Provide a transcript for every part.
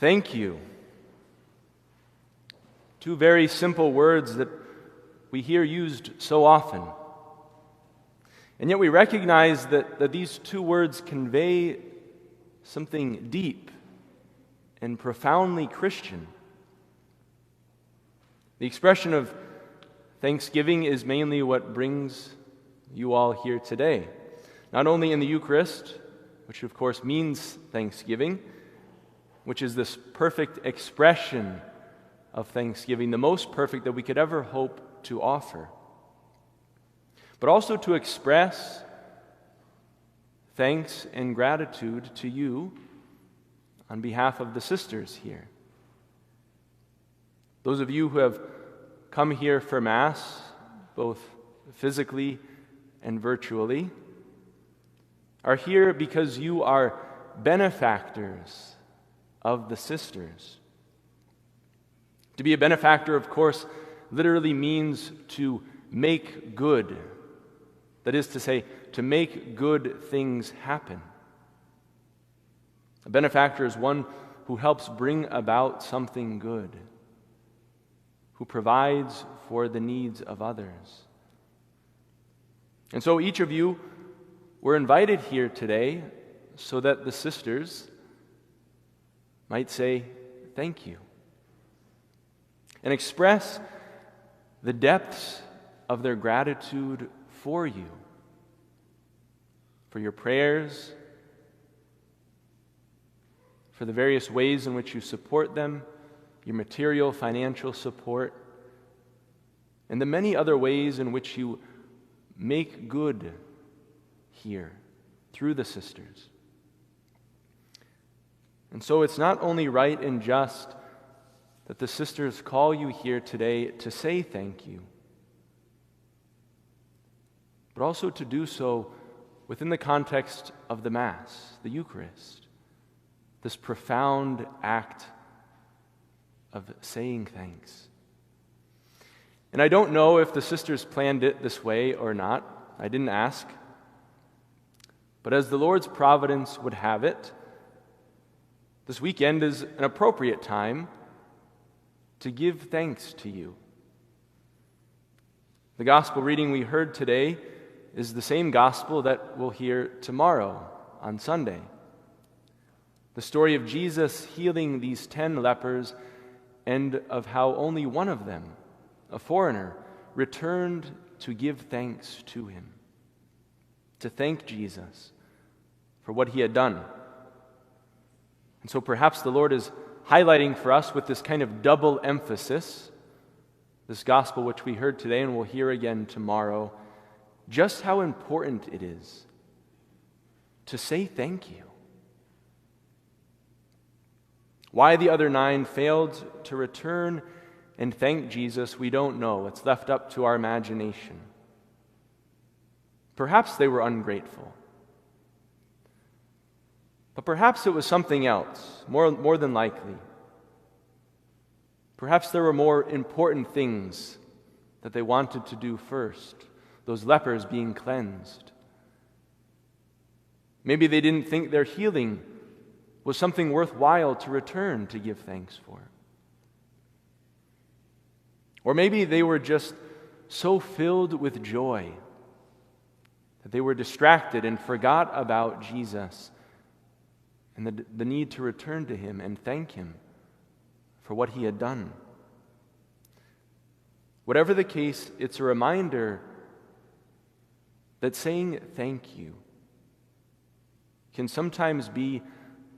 Thank you. Two very simple words that we hear used so often. And yet we recognize that these two words convey something deep and profoundly Christian. The expression of thanksgiving is mainly what brings you all here today. Not only in the Eucharist, which of course means thanksgiving, which is this perfect expression of thanksgiving, the most perfect that we could ever hope to offer, but also to express thanks and gratitude to you on behalf of the sisters here. Those of you who have come here for Mass, both physically and virtually, are here because you are benefactors of the sisters. To be a benefactor, of course, literally means to make good. That is to say, to make good things happen. A benefactor is one who helps bring about something good, who provides for the needs of others. And so each of you were invited here today so that the sisters might say thank you and express the depths of their gratitude for you, for your prayers, for the various ways in which you support them, your material, financial support, and the many other ways in which you make good here through the sisters. And so it's not only right and just that the sisters call you here today to say thank you, but also to do so within the context of the Mass, the Eucharist, this profound act of saying thanks. And I don't know if the sisters planned it this way or not. I didn't ask. But as the Lord's providence would have it, this weekend is an appropriate time to give thanks to you. The gospel reading we heard today is the same gospel that we'll hear tomorrow on Sunday. The story of Jesus healing these 10 lepers and of how only one of them, a foreigner, returned to give thanks to him, to thank Jesus for what he had done. And so perhaps the Lord is highlighting for us with this kind of double emphasis, this gospel which we heard today and we'll hear again tomorrow, just how important it is to say thank you. Why the other 9 failed to return and thank Jesus, we don't know. It's left up to our imagination. Perhaps they were ungrateful. But perhaps it was something else, more than likely. Perhaps there were more important things that they wanted to do first, those lepers being cleansed. Maybe they didn't think their healing was something worthwhile to return to give thanks for. Or maybe they were just so filled with joy that they were distracted and forgot about Jesus and the need to return to him and thank him for what he had done. Whatever the case, it's a reminder that saying thank you can sometimes be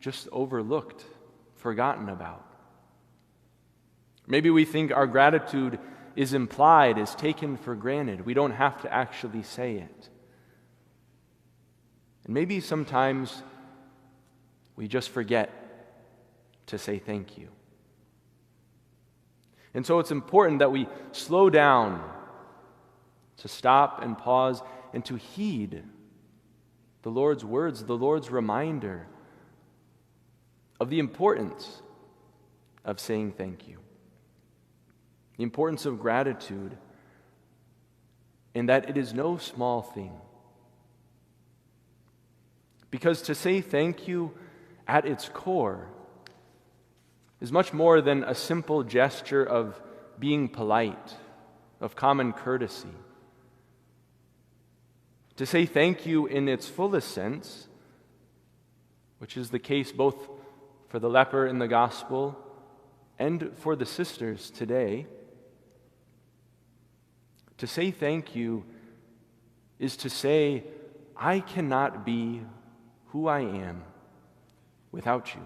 just overlooked, forgotten about. Maybe we think our gratitude is implied, is taken for granted. We don't have to actually say it. And maybe sometimes we just forget to say thank you. And so it's important that we slow down, to stop and pause and to heed the Lord's words, the Lord's reminder of the importance of saying thank you, the importance of gratitude, and that it is no small thing. Because to say thank you at its core is much more than a simple gesture of being polite, of common courtesy. To say thank you in its fullest sense, which is the case both for the leper in the gospel and for the sisters today, to say thank you is to say, I cannot be who I am without you.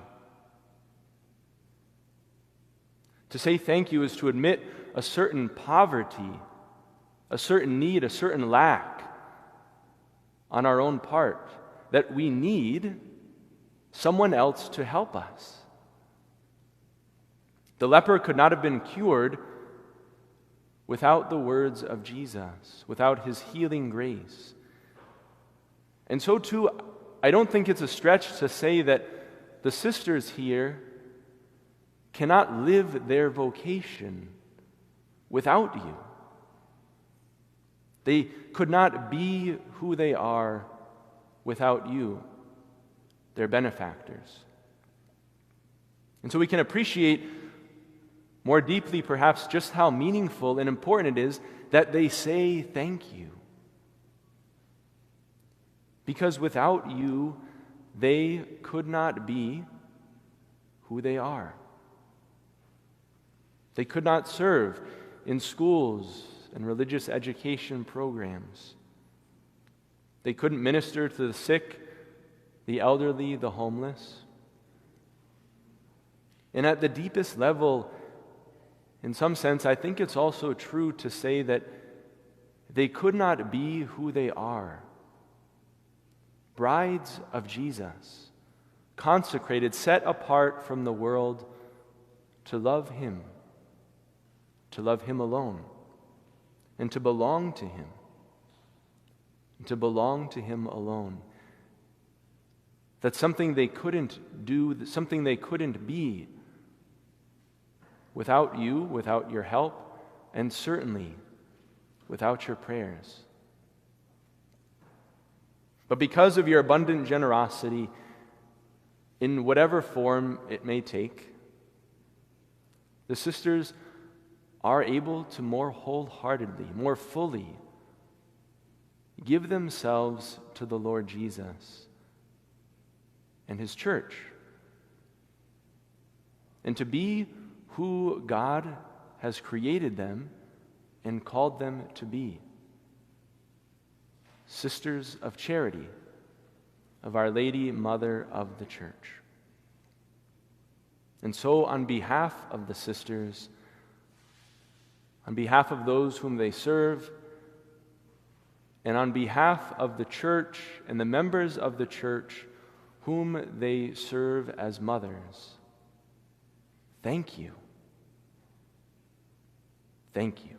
To say thank you is to admit a certain poverty, a certain need, a certain lack on our own part, that we need someone else to help us. The leper could not have been cured without the words of Jesus, without his healing grace. And so too, I don't think it's a stretch to say that the sisters here cannot live their vocation without you. They could not be who they are without you, their benefactors. And so we can appreciate more deeply, perhaps, just how meaningful and important it is that they say thank you. Because without you, they could not be who they are. They could not serve in schools and religious education programs. They couldn't minister to the sick, the elderly, the homeless. And at the deepest level, in some sense, I think it's also true to say that they could not be who they are. Brides of Jesus, consecrated, set apart from the world to love Him alone, and to belong to Him, alone. That's something they couldn't do, something they couldn't be without you, without your help, and certainly without your prayers. But because of your abundant generosity, in whatever form it may take, the sisters are able to more wholeheartedly, more fully give themselves to the Lord Jesus and His church, and to be who God has created them and called them to be. Sisters of charity, of Our Lady, Mother of the Church. And so, on behalf of the sisters, on behalf of those whom they serve, and on behalf of the church and the members of the church whom they serve as mothers, thank you. Thank you.